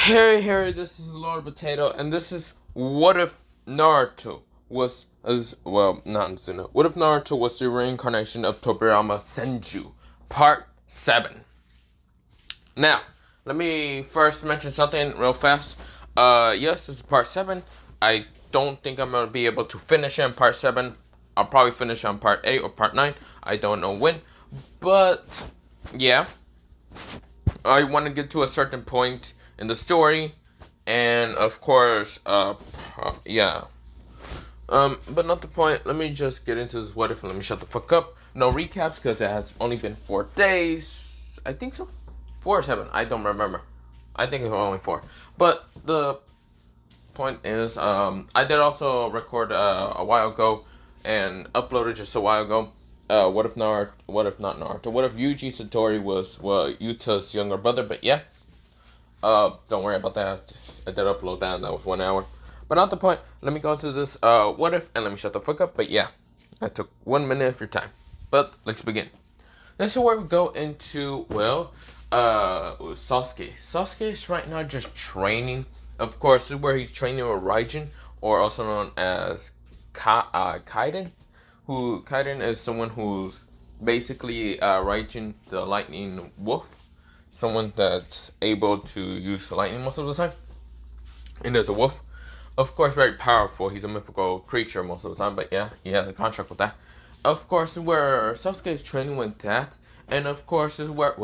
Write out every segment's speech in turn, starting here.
Hey, this is Lord Potato, and this is What If Naruto was, not Naruto, What If Naruto was the reincarnation of Tobirama Senju, Part 7. Now, let me first mention something real fast. Yes, this is Part 7. I don't think I'm going to be able to finish in Part 7. I'll probably finish on Part 8 or Part 9. I don't know when. But, yeah. I want to get to a certain point in the story, and of course, yeah. But not the point. Let me just get into this what if and let me shut the fuck up. No recaps because it has only been 4 days. I think so. 4 or 7. I don't remember. I think it's only 4. But the point is, I did also record a while ago and uploaded just a while ago. What if not Naruto? What if Yuji Satori was Yuta's younger brother? But yeah, don't worry about that. I did upload that, and that was 1 hour. But not the point. Let me go into this what if, and let me shut the fuck up. But yeah, I took 1 minute of your time. But let's begin. This is where we go into Sasuke. Sasuke is right now just training. Of course, this is where he's training with Raijin, or also known as Kaiden. Kaiden is someone who's basically Raijin, the lightning wolf. Someone that's able to use lightning most of the time. And there's a wolf. Of course, very powerful. He's a mythical creature most of the time, but yeah, he has a contract with that. Of course, where Sasuke is training with that, and of course, is where,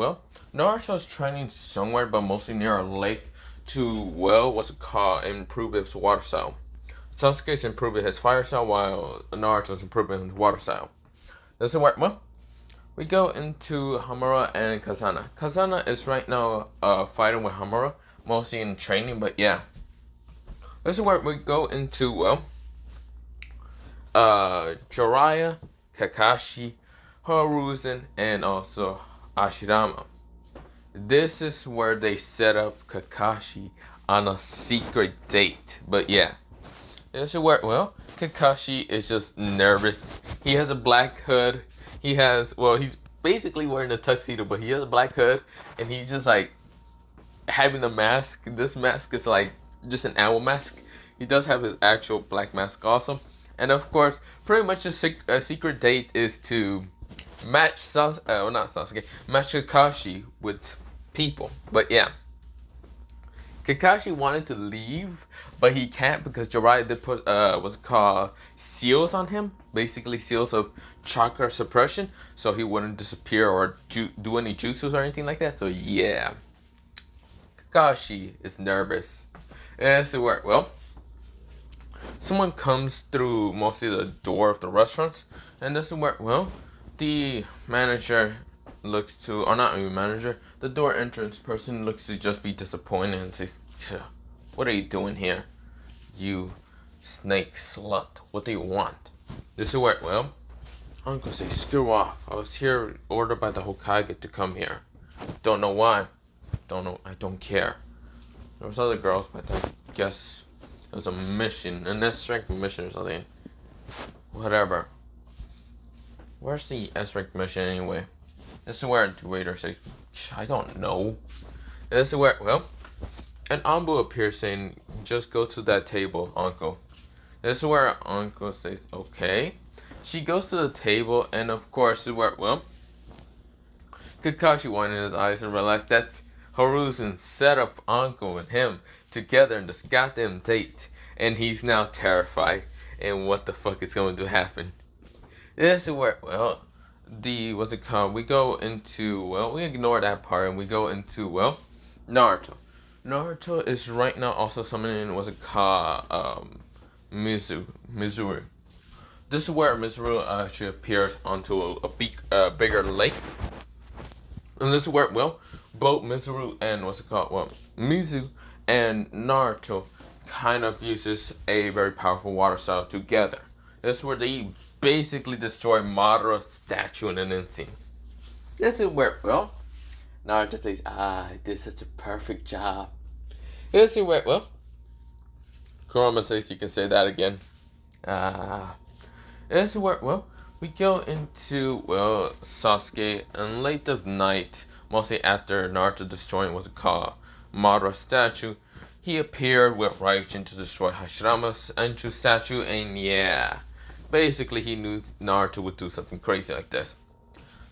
Naruto is training somewhere, but mostly near a lake to, improve his water style. Sasuke is improving his fire style, while Naruto is improving his water style. This is where, we go into Hamura and Kazana. Kazana is right now fighting with Hamura, mostly in training, but yeah. This is where we go into, Jiraiya, Kakashi, Hiruzen, and also Ashirama. This is where they set up Kakashi on a secret date, but yeah. This is where, Kakashi is just nervous. He has a black hood. He's basically wearing a tuxedo, but he has a black hood, and he's just like having a mask. This mask is like just an owl mask. He does have his actual black mask also. And of course, pretty much a secret date is to match match Kakashi with people. But yeah, Kakashi wanted to leave, but he can't because Jiraiya did put seals on him, basically seals of chakra suppression, so he wouldn't disappear or do any jutsus or anything like that. So yeah, Kakashi is nervous. And so someone comes through mostly the door of the restaurants, and this is where, the manager looks to, or not even manager, the door entrance person looks to just be disappointed and says, "What are you doing here, you snake slut? What do you want?" This is where, Uncle says, "Screw off. I was here ordered by the Hokage to come here. Don't know why. Don't know. I don't care. There was other girls, but I guess it was a mission, an S-rank mission or something. Whatever. Where's the S-rank mission anyway?" This is where the waiter says, "I don't know." And this is where, an Anbu appears saying, "Just go to that table, Uncle." This is where Uncle says, "Okay." She goes to the table, and of course, this is where, Kakashi widened his eyes and realized that Hiruzen set up Uncle and him together in this goddamn date, and he's now terrified. And what the fuck is going to happen? This is where, we go into, we ignore that part and we go into, Naruto. Naruto is right now also summoning, Mizuru. This is where Mizuru actually appears onto a bigger lake. And this is where, both Mizuru and, Mizu and Naruto kind of uses a very powerful water style together. This is where they basically destroy Madara's statue in an instant. This is where, Naruto says, "I did such a perfect job." This is where, Kurama says you can say that again. This is where, we go into, Sasuke, and late of night, mostly after Naruto destroying Madara's statue, he appeared with Raijin to destroy Hashirama's Senju statue, and yeah, basically he knew Naruto would do something crazy like this.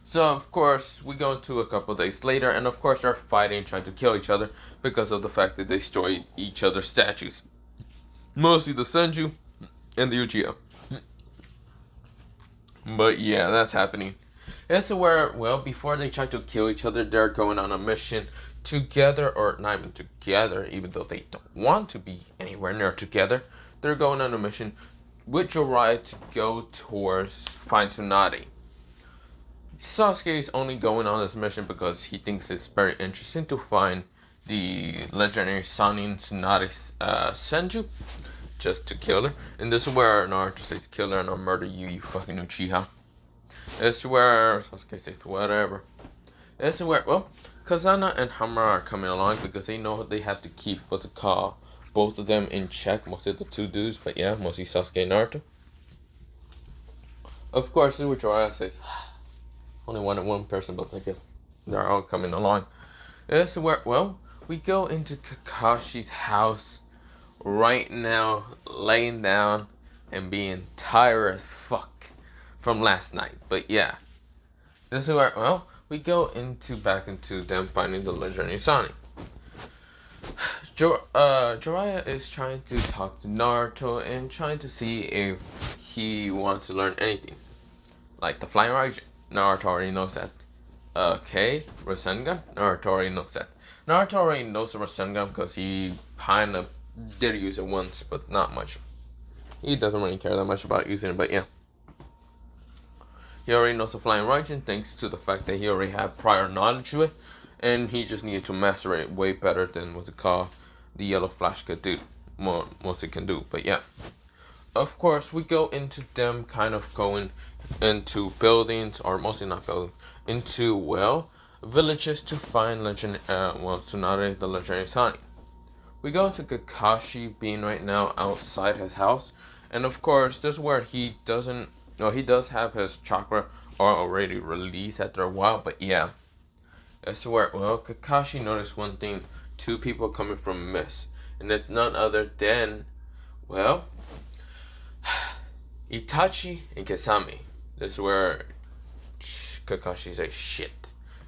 So of course we go into a couple days later, and of course they're fighting, trying to kill each other because of the fact that they destroyed each other's statues. Mostly the Senju and the Uchiha. But yeah, that's happening. It's where, well, before they try to kill each other, they're going on a mission together, or not even together, even though they don't want to be anywhere near together. They're going on a mission with Jiraiya to go towards find Tsunade. Sasuke is only going on this mission because he thinks it's very interesting to find the legendary Sannin Tsunade's Senju, just to kill her. And this is where Naruto says, kill her and I'll murder you, you fucking Uchiha. This is where Sasuke says, whatever. This is where, well, Kazana and Hamura are coming along because they know they have to keep, what's it called, both of them in check, mostly the two dudes, but yeah, mostly Sasuke and Naruto. Of course, this is what Jiraiya says, only wanted one person, but I guess they're all coming along. This is where, well, we go into Kakashi's house right now, laying down and being tired as fuck from last night. But yeah, this is where, well, we go back into them finding the legendary Sannin. Jiraiya is trying to talk to Naruto and trying to see if he wants to learn anything, like the flying Raijin. Naruto already knows that. Okay, Rasengan. Naruto already knows that. Naruto already knows the Rasengan because he kind of did use it once, but not much. He doesn't really care that much about using it, but yeah. He already knows the flying Raijin thanks to the fact that he already had prior knowledge to it, and he just needed to master it way better than what's it called, the Yellow Flash could do. Most it can do, but yeah. Of course, we go into them kind of going into buildings, or mostly not buildings, into, well, villages to find Tsunade, the legendary Sannin. We go to Kakashi being right now outside his house, and of course, this is where he does have his chakra already released after a while, but yeah. That's where, well, Kakashi noticed one thing, two people coming from Mist, and it's none other than, well, Itachi and Kasami. This is where Kakashi says shit.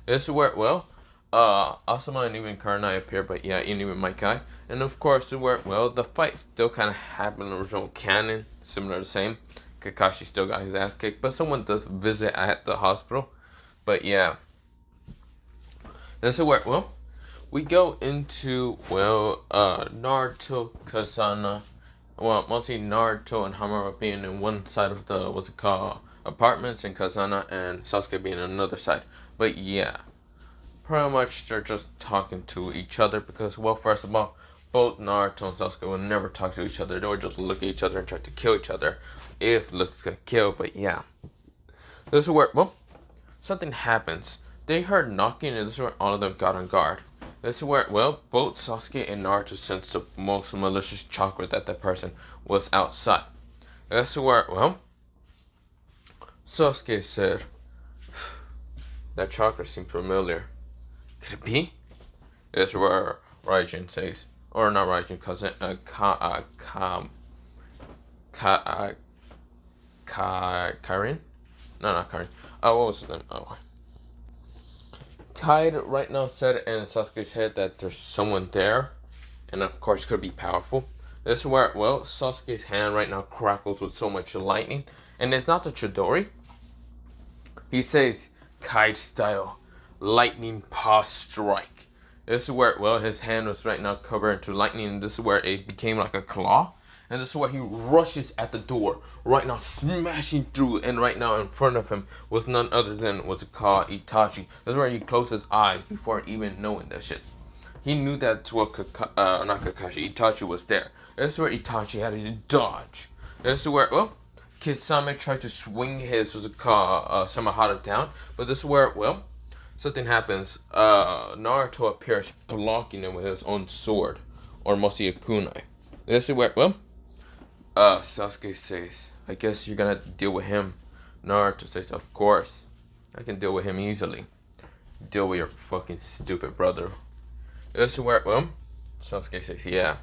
This is where, well, Asuma and even Karnai appear, but yeah, and even my guy. And of course, this is where, well, the fight still kind of happened in the original canon, similar to the same. Kakashi still got his ass kicked, but someone does visit at the hospital. But yeah. This is where, well, we go into, well, Naruto, Kasana, well, mostly Naruto and Hamura being in one side of the, what's it called, apartments, and Kazana and Sasuke being on another side. But yeah, pretty much they're just talking to each other because, well, first of all, both Naruto and Sasuke would never talk to each other. They would just look at each other and try to kill each other if looks gonna kill. But yeah, this is where, well, something happens. They heard knocking, and this is where all of them got on guard. This is where, well, both Sasuke and Naruto sensed the most malicious chakra that person was outside. This is where, well, Sasuke said, that chakra seemed familiar. Could it be? This is where Raijin says, or not Raijin, cousin, Karin? No, not Karin. Oh, what was his name? Oh. Tide right now said in Sasuke's head that there's someone there, and of course could be powerful. This is where, well, Sasuke's hand right now crackles with so much lightning, and it's not the Chidori. He says, Kite style, lightning paw strike. This is where, well, his hand was right now covered into lightning, and this is where it became like a claw. And this is where he rushes at the door, right now smashing through, and right now in front of him was none other than what's it called, Itachi. This is where he closed his eyes before even knowing that shit. He knew that not Kakashi, Itachi was there. This is where Itachi had to dodge. This is where, well, Kisame tried to swing his, what's it called, Samahara down, but this is where, well, something happens. Naruto appears blocking him with his own sword, or mostly a kunai. This is where, well, Sasuke says, I guess you're gonna deal with him. Naruto says, of course. I can deal with him easily. Deal with your fucking stupid brother. This is where, well, Sasuke says, yeah.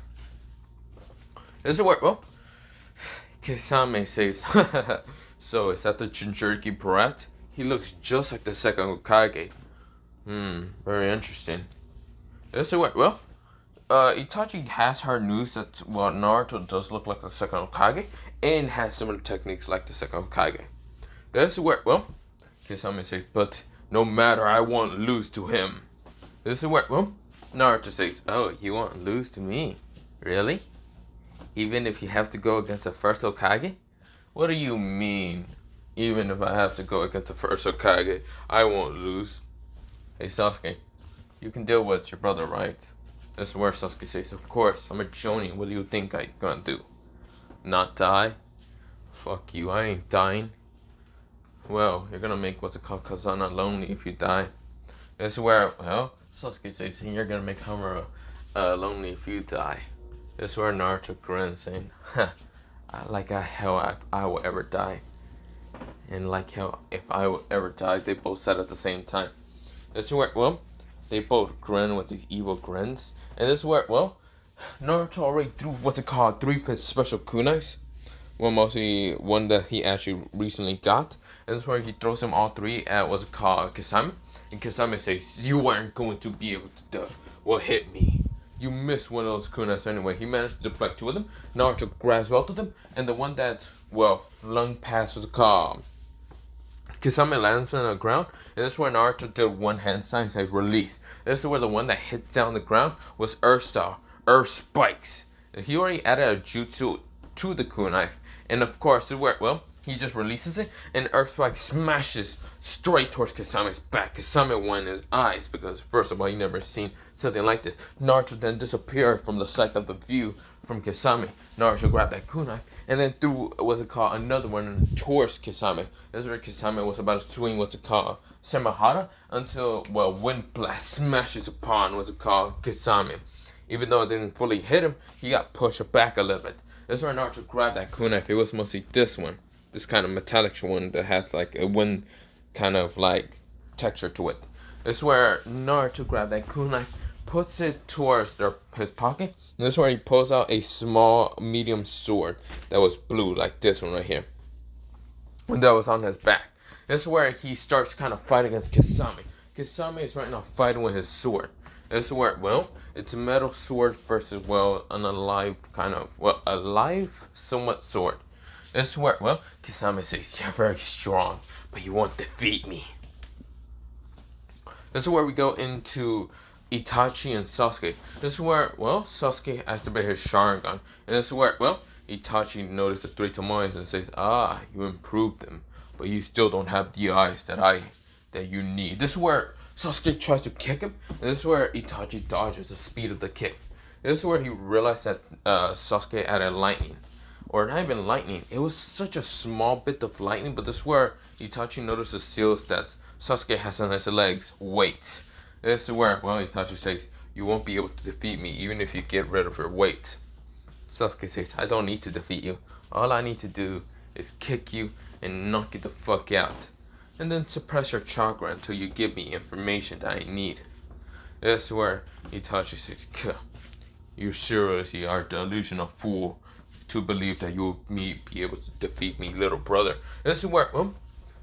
This is where, well, Kisame says, so is that the Jinchuriki brat? He looks just like the second Hokage. Very interesting. This is where, well, Itachi has heard news that, well, Naruto does look like the second Hokage and has similar techniques like the second Hokage. This is where, well, Kisame says, but no matter, I won't lose to him. This is where, well, Naruto says, oh, you won't lose to me? Really? Even if you have to go against the first Hokage? What do you mean? Even if I have to go against the first Hokage, I won't lose. Hey Sasuke, you can deal with your brother, right? This is where Sasuke says, of course, I'm a Jonin. What do you think I gonna do? Not die? Fuck you, I ain't dying. Well, you're gonna make what's it called Kazana lonely if you die. This is where, well, Sasuke says, you're gonna make Hamura lonely if you die. This is where Naruto grins saying, like how I will ever die. And like how if I will ever die, they both said at the same time. This is where, well, they both grin with these evil grins. And this is where, well, Naruto already threw what's it called, 3 of his special kunais. Well, mostly one that he actually recently got. And this is where he throws them all 3 at what's it called, Kisame. And Kisame says, you weren't going to be able to hit me. You missed one of those kunais anyway. He managed to deflect 2 of them. Naruto grabs both of them. And the one that, well, flung past was called Kisame lands on the ground. And this is where Naruto did one hand sign and said release. This is where the one that hits down the ground was Earth Star. Earth Spikes. And he already added a jutsu to the kunai. And of course, this is where, well, he just releases it. And Earth Spike smashes straight towards Kisame's back. Kisame won his eyes because, first of all, you never seen something like this. Naruto then disappeared from the sight of the view from Kisame. Naruto grabbed that kunai and then threw what's it called another one towards Kisame. This is where Kisame was about to swing what's it called Semihara until, well, Wind Blast smashes upon what's it called Kisame. Even though it didn't fully hit him, he got pushed back a little bit. This is where Naruto grabbed that kunai. It was mostly this one, this kind of metallic one that has like a wind kind of like texture to it. This is where Naruto grabbed that kunai, puts it towards his pocket, and this is where he pulls out a small medium sword that was blue, like this one right here, and that was on his back. This is where he starts kind of fighting against Kisame. Kisame is right now fighting with his sword. This is where, well, it's a metal sword versus, well, an alive kind of, well, alive somewhat sword. This is where, well, Kisame says, you're very strong, but you won't defeat me. This is where we go into Itachi and Sasuke. This is where, well, Sasuke activated his Sharingan. And this is where, well, Itachi noticed the 3 Tomoes and says, you improved them, but you still don't have the eyes that you need. This is where Sasuke tries to kick him, and this is where Itachi dodges the speed of the kick. This is where he realized that Sasuke added lightning. Or not even lightning, it was such a small bit of lightning, but this is where Itachi noticed the seals that Sasuke has on his legs. Weights. This is where, well, Itachi says, you won't be able to defeat me even if you get rid of your weights. Sasuke says, I don't need to defeat you. All I need to do is kick you and knock you the fuck out. And then suppress your chakra until you give me information that I need. This is where Itachi says, you seriously are a delusional fool to believe that you'll be able to defeat me, little brother. This is where,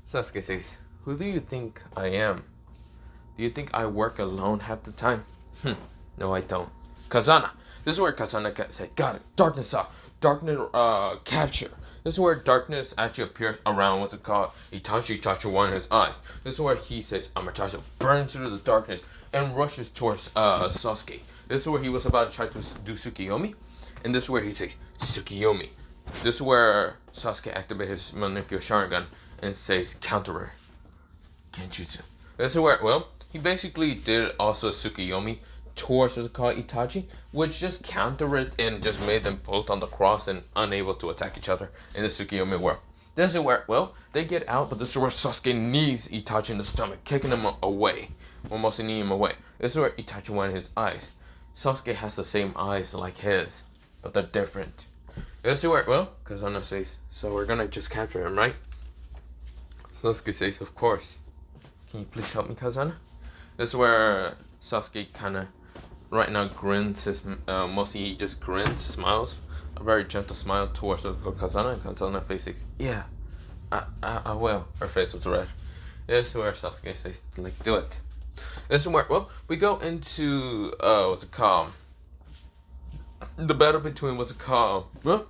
Sasuke says, who do you think I am? Do you think I work alone half the time? No, I don't. Kazana. This is where Kazana said, got it. Darkness up. Darkness capture. This is where darkness actually appears around what's it called Itachi one in his eyes. This is where he says, Amaterasu burns through the darkness and rushes towards Sasuke. This is where he was about to try to do Tsukiyomi. And this is where he says, Tsukiyomi. This is where Sasuke activates his manipulative Sharingan and says, counter Genjutsu. This is where, well, he basically did also Tsukiyomi towards what's called Itachi, which just countered it and just made them both on the cross and unable to attack each other in the Tsukiyomi world. This is where, well, they get out, but this is where Sasuke knees Itachi in the stomach, kicking him away, almost kneeing him away. This is where Itachi went in his eyes. Sasuke has the same eyes like his, but they're different. This is where, well, Kazana says, so we're gonna just capture him, right? Sasuke says, of course. Can you please help me, Kazana? This is where Sasuke kind of right now grins his, mostly he just grins, smiles, a very gentle smile towards the Kazana, and Kazana face says, yeah, I will. Her face was red. This is where Sasuke says, like, do it. This is where, well, we go into, what's it called? The battle between, what's it called? Well,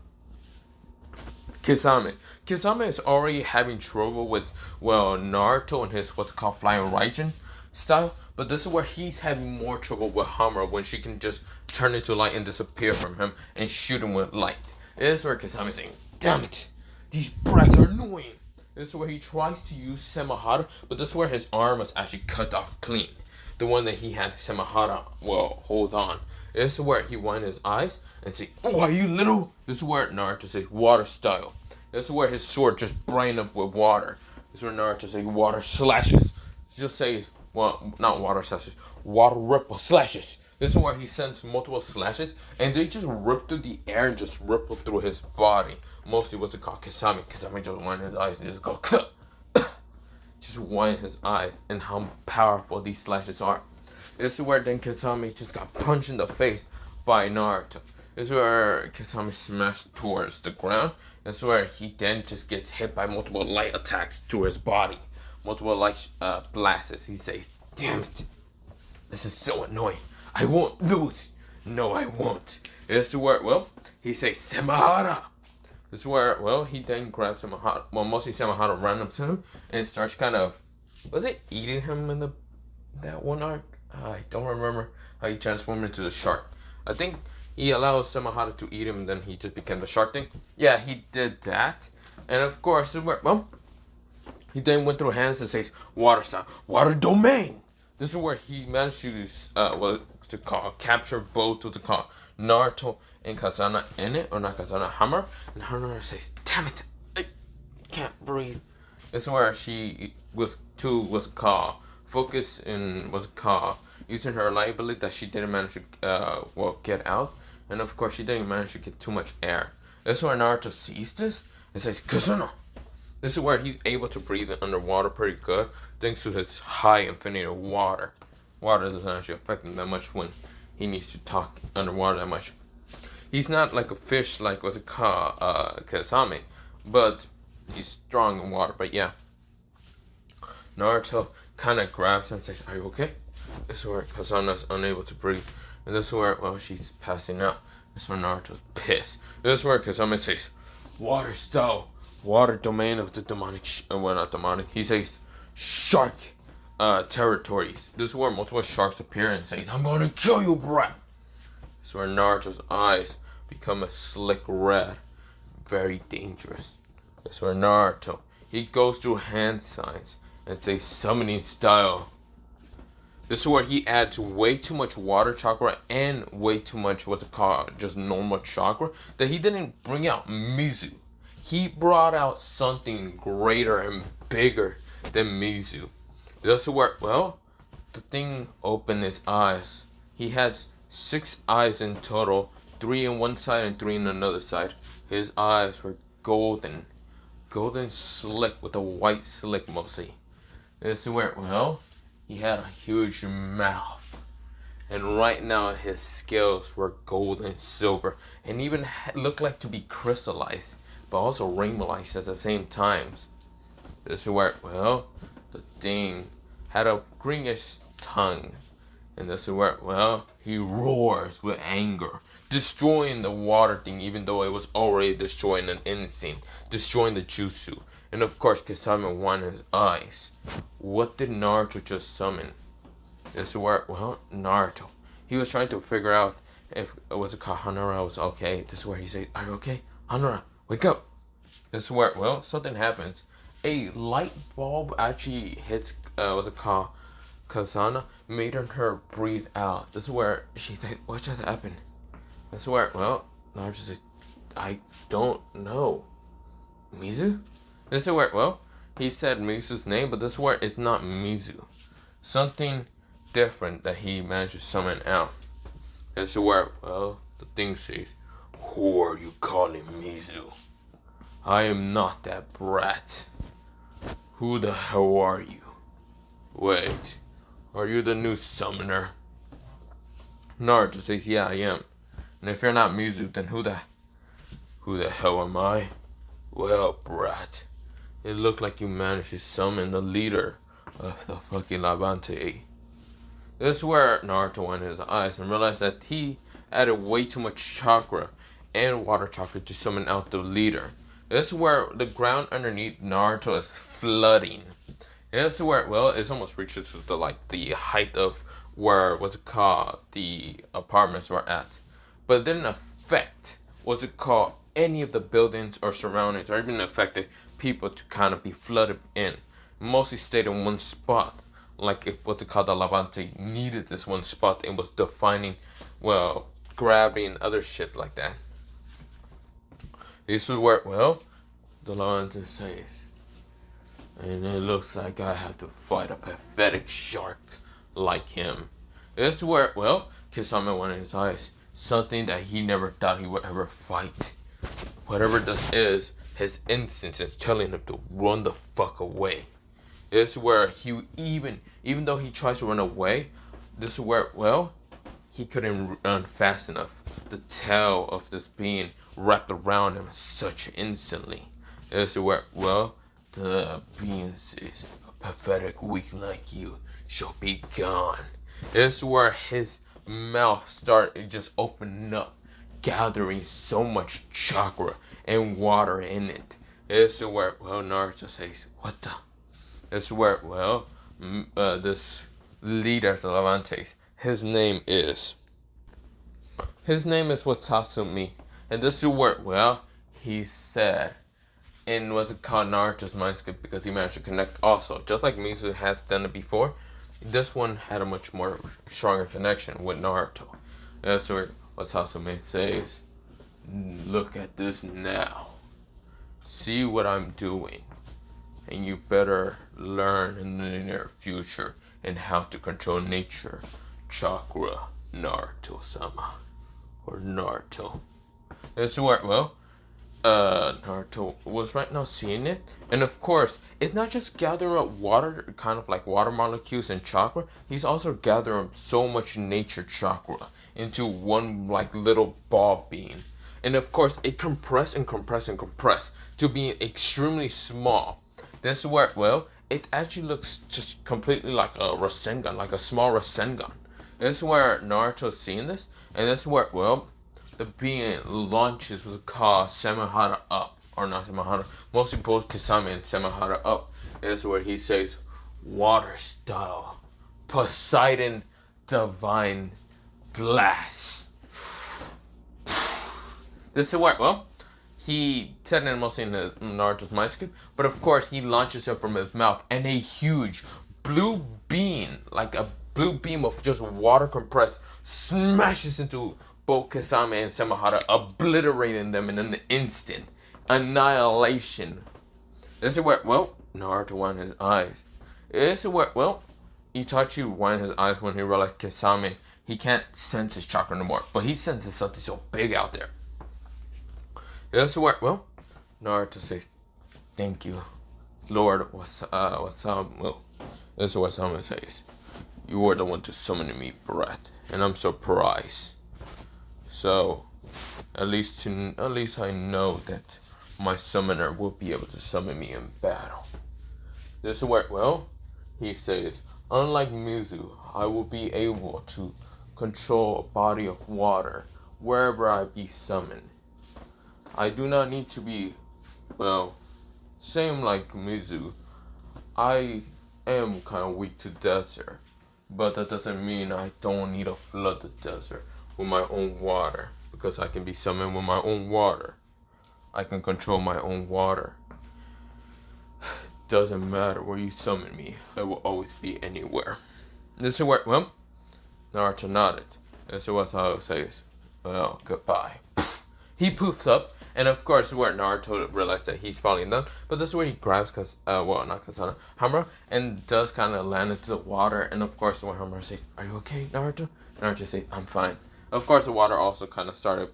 Kisame. Kisame is already having trouble with, well, Naruto and his what's called Flying Raijin style, but this is where he's having more trouble with Hamura when she can just turn into light and disappear from him and shoot him with light. This is where Kisame is saying, damn it, these brats are annoying. This is where he tries to use Samahara, but this is where his arm was actually cut off clean. The one that he had Samahara, well, hold on. This is where he winds his eyes and say, oh, are you little? This is where Naruto says water style. This is where his sword just brine up with water. This is where Naruto says water slashes. Just says, well, not water slashes, water ripple slashes. This is where he sends multiple slashes and they just rip through the air and just ripple through his body. Mostly what's it called? Kisame. Kisame just winds his eyes and just go, just wind his eyes and how powerful these slashes are. This is where then Kisame just got punched in the face by Naruto. This is where Kisame smashed towards the ground. This is where he then just gets hit by multiple light attacks to his body. Multiple light blasts. He says, damn it. This is so annoying. I won't lose. No, I won't. This is where, well, he says, Samahara. This is where, well, he then grabs Samahara. Well, mostly Samahara ran up to him and starts kind of, was it eating him in that one arc? I don't remember how he transformed into the shark. I think he allows Samahara to eat him and then he just became the shark thing. Yeah, he did that. And of course, well, he then went through hands and says, water style, water domain. This is where he managed to, what's to call, capture both what's it called, Naruto and Kazana in it, or not Kazana, Hamura. And Hamura says, damn it, I can't breathe. This is where she was too, what's it called, focus in what's it called, using her light ability that she didn't manage to well, get out, and of course she didn't manage to get too much air. This is where Naruto sees this and says, Kazuna. This is where he's able to breathe underwater pretty good thanks to his high infinity of water. Water doesn't actually affect him that much when he needs to talk underwater that much. He's not like a fish like what's it called, Kasame, but he's strong in water. But yeah, Naruto kind of grabs him and says, are you okay? This is where Kazana's unable to breathe. And this is where, well, she's passing out. This is where Naruto's pissed. This is where Kazama says, water style, water domain of the demonic, well, not demonic, he says, shark territories. This is where multiple sharks appear and says, I'm gonna kill you, brat. This is where Naruto's eyes become a slick red. Very dangerous. This is where Naruto, he goes through hand signs and says, summoning style. This is where he adds way too much water chakra and way too much, what's it called, just normal chakra, that he didn't bring out Mizu. He brought out something greater and bigger than Mizu. This is where, well, the thing opened his eyes. He has 6 eyes in total, 3 on one side and 3 on another side. His eyes were golden. Golden slick with a white slick mostly. This is where, well, he had a huge mouth, and right now his scales were gold and silver, and even looked like to be crystallized, but also rainbowized at the same time. This is where, well, the thing had a greenish tongue, and this is where, well, he roars with anger, destroying the water thing, even though it was already destroying an insane, destroying the jutsu. And of course, Kisame wanted his eyes. What did Naruto just summon? This is where, well, Naruto. He was trying to figure out if it was Hanura was okay. This is where he said, are you okay? Hanura, wake up. This is where, well, something happens. A light bulb actually hits, what's it called? Kazana, made her breathe out. This is where she said, what just happened? This is where, well, Naruto said, I don't know. Mizu? This is where, well, he said Mizu's name, but this is where it's not Mizu. Something different that he managed to summon out. This is where, well, the thing says, who are you calling Mizu? I am not that brat. Who the hell are you? Wait, are you the new summoner? Naruto says, yeah, I am. And if you're not Mizu, then who the hell am I? Well, brat, it looked like you managed to summon the leader of the fucking Levante. This is where Naruto went his eyes and realized that he added way too much chakra and water chakra to summon out the leader. This is where the ground underneath Naruto is flooding. This is where, well, it's almost reaches to the height of where, what's it called, the apartments were at. But it didn't affect, what's it called, any of the buildings or surroundings, or even affected people to kind of be flooded in. Mostly stayed in one spot. Like if what's it called, the Levante needed this one spot and was defining, well, gravity and other shit like that. This is where, well, the Levante says, and it looks like I have to fight a pathetic shark like him. This is where, well, Kisame went in his eyes. Something that he never thought he would ever fight. Whatever this is, his instinct is telling him to run the fuck away. This is where he even though he tries to run away, this is where, well, he couldn't run fast enough. The tail of this being wrapped around him such instantly. This is where, well, the being says, a pathetic weak like you shall be gone. This is where his mouth started just opening up, gathering so much chakra and water in it. This is where, well, Naruto says, what the? This is where, well, this leader of the Levantes, his name is Watatsumi. And this is where, well, he said, in what's it called, Naruto's mind skip, because he managed to connect also. Just like Mizu has done it before, this one had a much more stronger connection with Naruto. That's where Watatsumi says, look at this now. See what I'm doing. And you better learn in the near future and how to control nature. Chakra, Naruto-sama. Or Naruto. This is where, well, Naruto was right now seeing it. And of course, it's not just gathering up water, kind of like water molecules and chakra. He's also gathering so much nature chakra into one like little ball bean. And of course, it compressed and compressed and compressed to be extremely small. This is where, well, it actually looks just completely like a Rasengan, like a small Rasengan. This is where Naruto's seeing this, and this is where, well, the being launches what's called Samehara up, or not Samehara, mostly both Kisame and Samehara up. This is where he says, water style, Poseidon divine blast. This is where, well, he said it mostly in Naruto's mind skip, but of course he launches it from his mouth, and a huge blue beam, like a blue beam of just water compressed, smashes into both Kisame and Samehara, obliterating them in an instant. Annihilation. This is where, well, Naruto won his eyes. This is where, well, Itachi won his eyes when he realized Kisame, he can't sense his chakra anymore, but he senses something so big out there. This is where, well, Naruto says, thank you, Lord Wasamu. This is what Wasamu says. You were the one to summon me, brat, and I'm surprised. So, at least I know that my summoner will be able to summon me in battle. This is where, well, he says, unlike Mizu, I will be able to control a body of water wherever I be summoned. I do not need to be, well, same like Mizu. I am kind of weak to desert, but that doesn't mean I don't need to flood the desert with my own water, because I can be summoned with my own water. I can control my own water. Doesn't matter where you summon me, I will always be anywhere. This is where, well, Naruto nodded. This is what Sasuke says. Well, goodbye. He poofs up, and of course, where Naruto realized that he's falling down, but this is where he grabs, Hamura, and does kind of land into the water, and of course, when Hamura says, are you okay, Naruto? Naruto says, I'm fine. Of course, the water also kind of started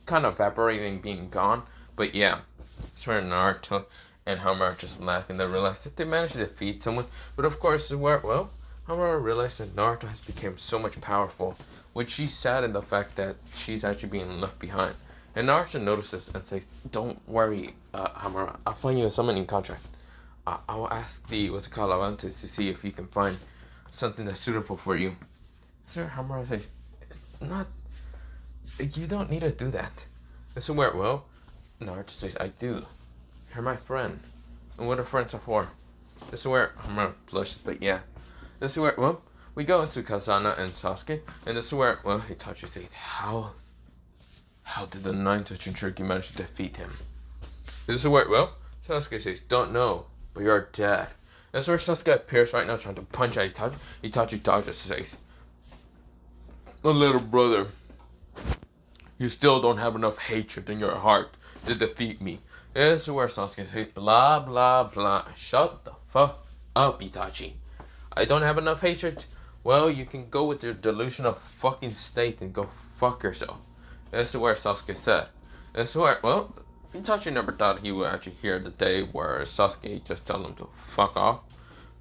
evaporating, being gone, but yeah, it's where Naruto and Hamura just laugh, and they realize that they managed to defeat someone, but of course, where, well, Hamura realized that Naruto has become so much powerful which she's sad in the fact that she's actually being left behind. And Naruto notices and says, "Don't worry, Hamura. I'll find you a summoning contract. I will ask the Avantes to see if you can find something that's suitable for you." Sir Hamura says, "It's not. You don't need to do that." And so where? Well, Naruto says, "I do. You're my friend, and what are friends are for?" This is where Hamura blushes, but yeah. This is where, well, we go into Kazana and Sasuke, and this is where, well, Itachi says, how did the ninth Jinchuriki manage to defeat him? This is where, well, Sasuke says, "Don't know, but you're dead." This is where Sasuke appears right now trying to punch at Itachi. Itachi dodges and says, "My little brother, you still don't have enough hatred in your heart to defeat me." This is where Sasuke says, "Blah, blah, blah. Shut the fuck up, Itachi. I don't have enough hatred? Well, you can go with your delusional fucking state and go fuck yourself." This is where Sasuke said. This is where, well, Itachi never thought he would actually hear the day where Sasuke just tell him to fuck off.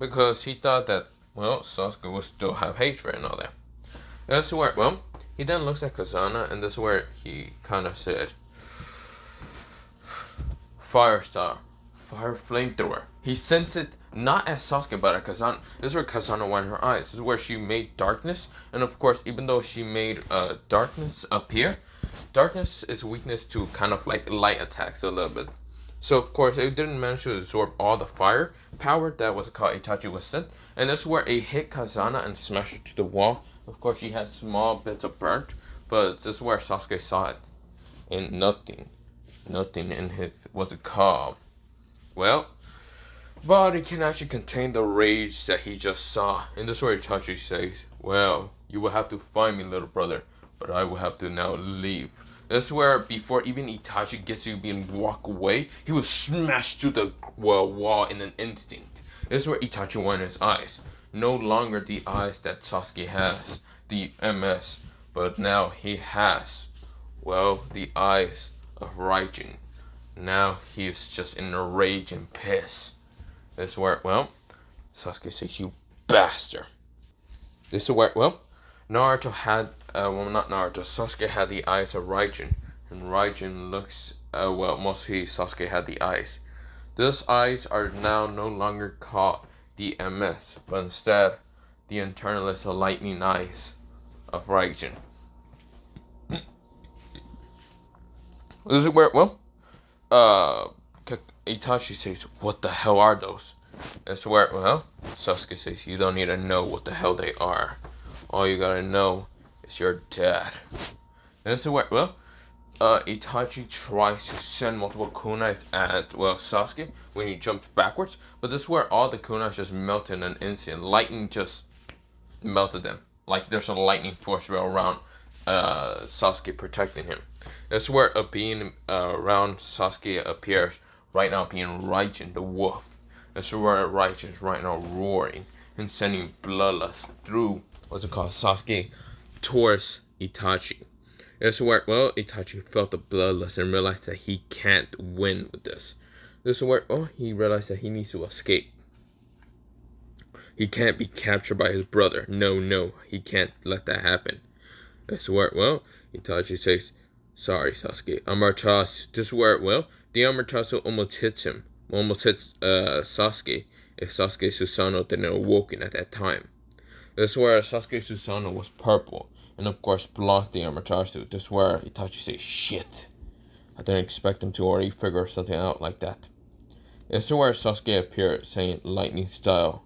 Because he thought that, well, Sasuke would still have hatred and all that. This is where, well, he then looks at Kazana, and this is where he kind of said, "Fire star, fire flamethrower." He sends it not at Sasuke but at Kazana. This is where Kazana widened her eyes. This is where she made darkness, and of course, even though she made darkness appear, darkness is a weakness to kind of like light attacks a little bit. So of course, it didn't manage to absorb all the fire power that was called Itachi was sent, and this is where it hit Kazana and smashed it to the wall. Of course, she had small bits of burnt, but this is where Sasuke saw it, and nothing in his what's it called? Well, body can actually contain the rage that he just saw. And this is where Itachi says, "Well, you will have to find me, little brother, but I will have to now leave." This is where before even Itachi gets to be and walk away, he was smashed to the wall in an instant. This is where Itachi won his eyes. No longer the eyes that Sasuke has, the MS, but now he has, well, the eyes of Raijin. Now he is just in a rage and piss. This is where, well, Sasuke says, "You bastard." This is where, well, Naruto had, not Naruto, Sasuke had the eyes of Raijin, and Raijin looks, well, mostly Sasuke had the eyes. Those eyes are now no longer called the MS, but instead the internalist of lightning eyes of Raijin. This is where, well, Itachi says, "What the hell are those?" That's where, well, Sasuke says, "You don't need to know what the hell they are. All you gotta know is you're dead." And that's where, well, Itachi tries to send multiple kunais at, well, Sasuke when he jumps backwards, but this is where all the kunais just melt in an instant. Lightning just melted them. Like there's a lightning force around Sasuke protecting him. That's where a being around Sasuke appears, right now being Raijin the wolf. That's where Raijin is right now roaring and sending bloodlust through, what's it called, Sasuke towards Itachi. That's where, well, Itachi felt the bloodlust and realized that he can't win with this. This is where, oh, he realized that he needs to escape. He can't be captured by his brother. No, he can't let that happen. That's where, well, Itachi says, "Sorry, Sasuke. Amaterasu." This is where, well, the Amaterasu almost hits him. Almost hits Sasuke if Sasuke Susanoo didn't awoken at that time. This is where Sasuke Susanoo was purple, and of course blocked the Amaterasu. This is where Itachi says, "Shit. I didn't expect him to already figure something out like that." This is where Sasuke appeared, saying, "Lightning style.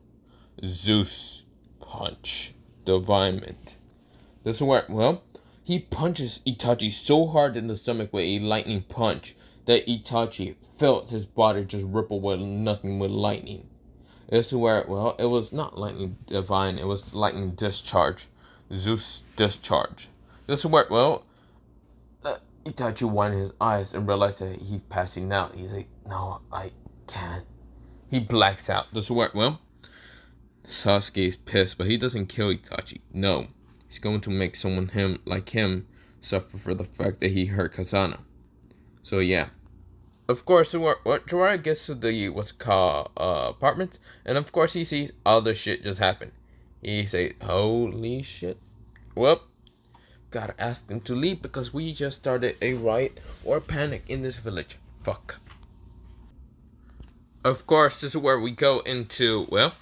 Zeus punch. Divinement." This is where, well, he punches Itachi so hard in the stomach with a lightning punch that Itachi felt his body just ripple with nothing but lightning. This is where, well, it was not lightning divine, it was lightning discharge. Zeus discharge. This is where, well, Itachi widened his eyes and realized that he's passing out. He's like, "No, I can't." He blacks out. This is where, well, Sasuke's pissed, but he doesn't kill Itachi. No. He's going to make someone like him suffer for the fact that he hurt Kazana. So yeah. Of course, Jiraiya gets to the what's called apartment, and of course he sees all this shit just happen. He says, "Holy shit!" Well, gotta ask them to leave because we just started a riot or panic in this village. Fuck. Of course, this is where we go into, well,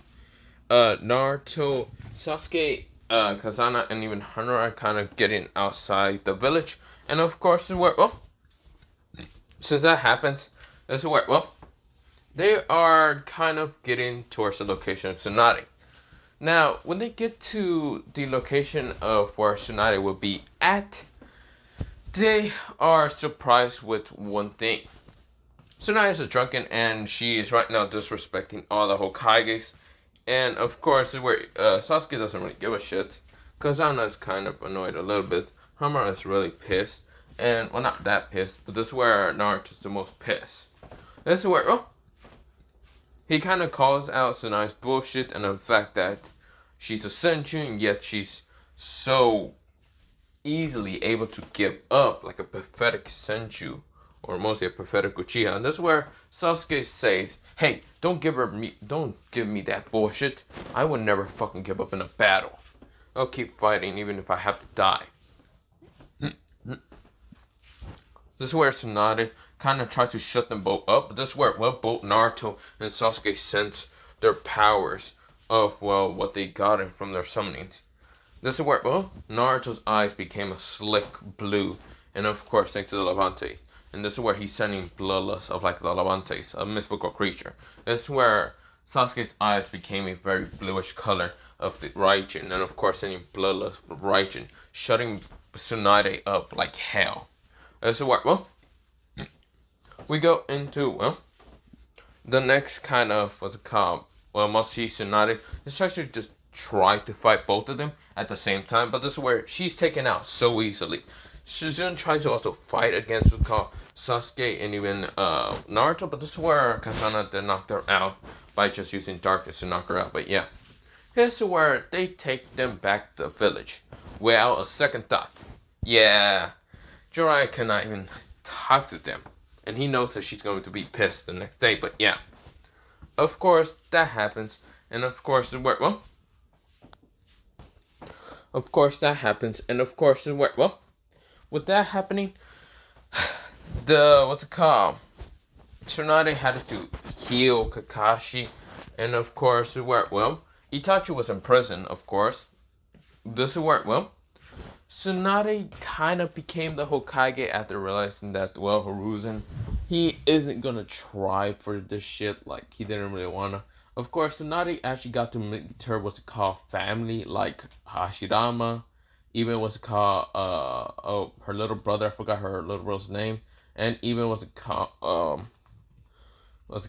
Naruto, Sasuke, Kazana, and even Hunter are kind of getting outside the village. And of course, this is where, well, since that happens, this is where, well, they are kind of getting towards the location of Tsunade. Now, when they get to the location of where Tsunade will be at, they are surprised with one thing. Tsunade is drunken and she is right now disrespecting all the Hokages. And of course, where Sasuke doesn't really give a shit. Kazana is kind of annoyed a little bit. Hamura is really pissed. And, well, not that pissed, but this is where Naruto's the most pissed. This is where, oh, he kind of calls out Tsunade's bullshit and the fact that she's a Senju and yet she's so easily able to give up like a pathetic Senju. Or mostly a pathetic Uchiha. And this is where Sasuke says, hey, don't give me that bullshit. I would never fucking give up in a battle. I'll keep fighting even if I have to die. This is where Tsunade kind of tried to shut them both up. But this is where, well, both Naruto and Sasuke sense their powers of, well, what they gotten from their summonings. This is where, well, Naruto's eyes became a slick blue. And of course, thanks to the Levante. And this is where he's sending bloodlust of like the Levantes, a mystical creature. This is where Sasuke's eyes became a very bluish color of the Raijin. And of course sending bloodlust of Raijin, shutting Tsunade up like hell. This is where, well, we go into, well, the next kind of, what's it called? Well, must see Tsunade is actually just try to fight both of them at the same time. But this is where she's taken out so easily. Shizune tries to also fight against what's called Sasuke and even Naruto, but this is where Kazana then knocked her out by just using darkness to knock her out. But yeah, here's where they take them back to the village. Well, a second thought. Yeah, Jiraiya cannot even talk to them, and he knows that she's going to be pissed the next day. But yeah, of course that happens, and of course where, well, of course that happens, and of course where, well. With that happening, what's it called? Tsunade had to heal Kakashi, and of course, well, Itachi was in prison, of course. This is where, well, Tsunade kind of became the Hokage after realizing that, well, Hiruzen, he isn't gonna try for this shit, like, he didn't really wanna. Of course, Tsunade actually got to meet her, what's it called, family, like Hashirama. Even what's it called, her little brother, I forgot her little brother's name. And even what's it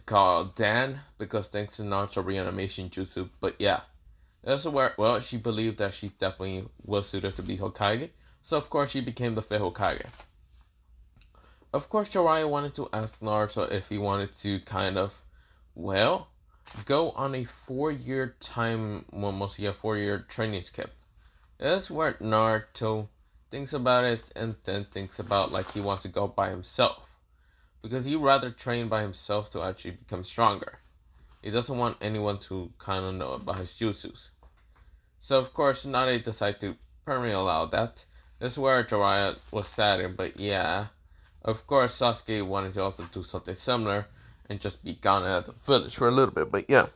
called, Dan, because thanks to Naruto reanimation jutsu. But yeah, that's where, well, she believed that she definitely was suited to be Hokage. So of course she became the fifth Hokage. Of course Jiraiya wanted to ask Naruto if he wanted to kind of, well, go on a 4-year time, well, mostly a 4-year training camp. That's where Naruto thinks about it and then thinks about like he wants to go by himself. Because he'd rather train by himself to actually become stronger. He doesn't want anyone to kind of know about his jutsus. So of course Tsunade decided to permanently allow that. This is where Jiraiya was saddened, but yeah. Of course Sasuke wanted to also do something similar and just be gone out of the village for a little bit, but yeah.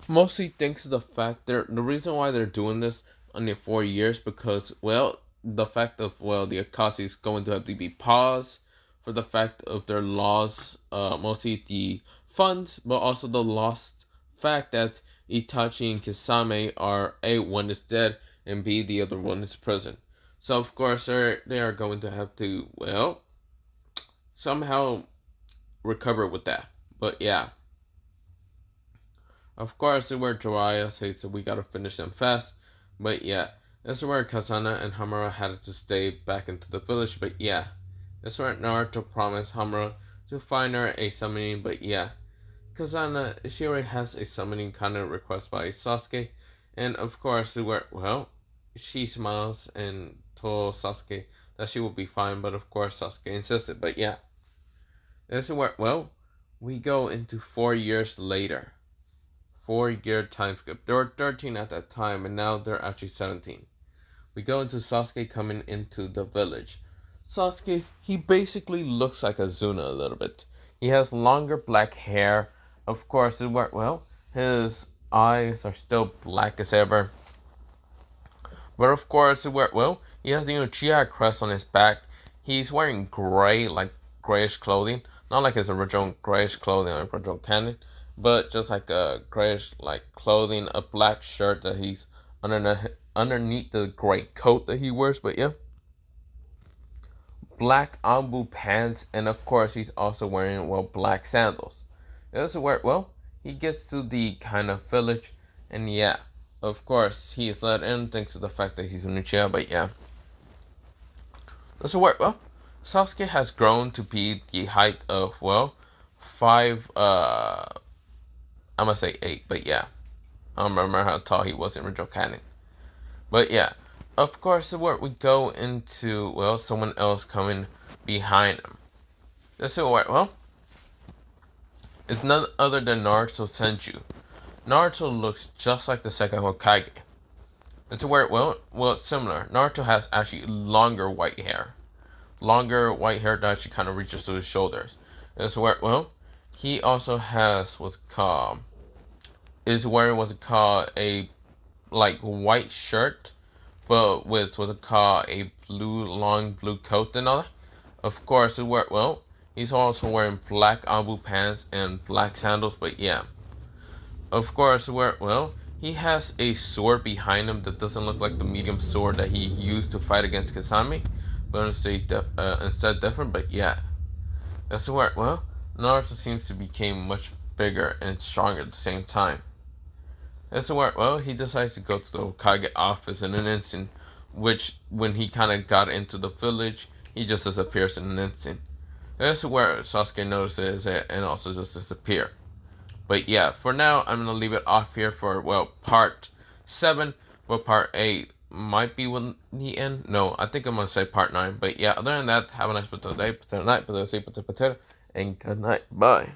Mostly thanks to the fact the reason why they're doing this only 4 years because, well, the fact of, well, the Akashi is going to have to be paused for the fact of their loss, mostly the funds, but also the lost fact that Itachi and Kisame are A, one is dead, and B, the other one is prison. So of course they are going to have to, well, somehow recover with that. But yeah. Of course, this is where Jiraiya says that we gotta finish them fast. But yeah, this is where Kazana and Hamura had to stay back into the village. But yeah, this is where Naruto promised Hamura to find her a summoning. But yeah, Kazana, she already has a summoning kind of request by Sasuke. And of course, where, well, she smiles and told Sasuke that she will be fine. But of course, Sasuke insisted. But yeah, this is where, well, we go into 4 years later. 4-year time skip. They were 13 at that time, and now they're actually 17. we go into Sasuke coming into the village. Sasuke, he basically looks like Azuna a little bit. He has longer black hair. Of course, his eyes are still black as ever. But of course, he has the Uchiha crest on his back. He's wearing gray, like grayish clothing. Not like his original grayish clothing, like original canon, but just like a grayish like clothing, a black shirt that he's underneath the gray coat that he wears. But yeah, black ambu pants, and of course he's also wearing black sandals. This is where he gets to the kind of village, and yeah, of course he's let in thanks to the fact that he's a Uchiha. But yeah, this is where Sasuke has grown to be the height of 5. I'm gonna say 8, but yeah, I don't remember how tall he was in original canon. But yeah, of course, where we go into someone else coming behind him. This is where it's none other than Naruto Senju. Naruto looks just like the second Hokage. It's where it's similar. Naruto has actually longer white hair that actually kind of reaches to his shoulders. It's where he also has wearing what's called a like white shirt, but with what's called a long blue coat and all that. Of course, he's also wearing black ambu pants and black sandals. But yeah, of course, he has a sword behind him that doesn't look like the medium sword that he used to fight against Kasami, but instead different. But yeah, that's where Naruto seems to become much bigger and stronger at the same time. That's where he decides to go to the Hokage office in an instant, which when he kind of got into the village, he just disappears in an instant. That's where Sasuke notices it and also just disappears. But yeah, for now, I'm going to leave it off here for, part 7. But part 8 might be when the end. No, I think I'm going to say part 9. But yeah, other than that, have a nice potato day, potato night, potato sleep, potato, and good night. Bye.